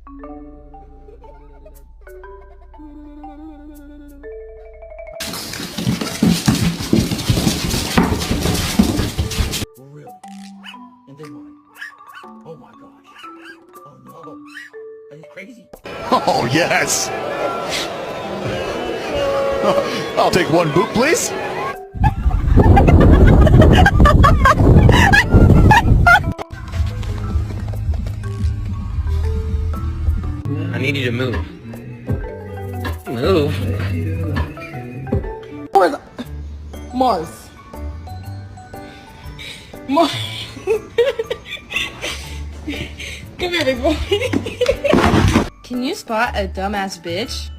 Really? And then what? Oh my gosh. Oh no. Are you crazy? Oh, yes. I'll take one boot, please. I need you to move. Move? Where's Mars? Mars. Come here, big boy. Can you spot a dumbass bitch?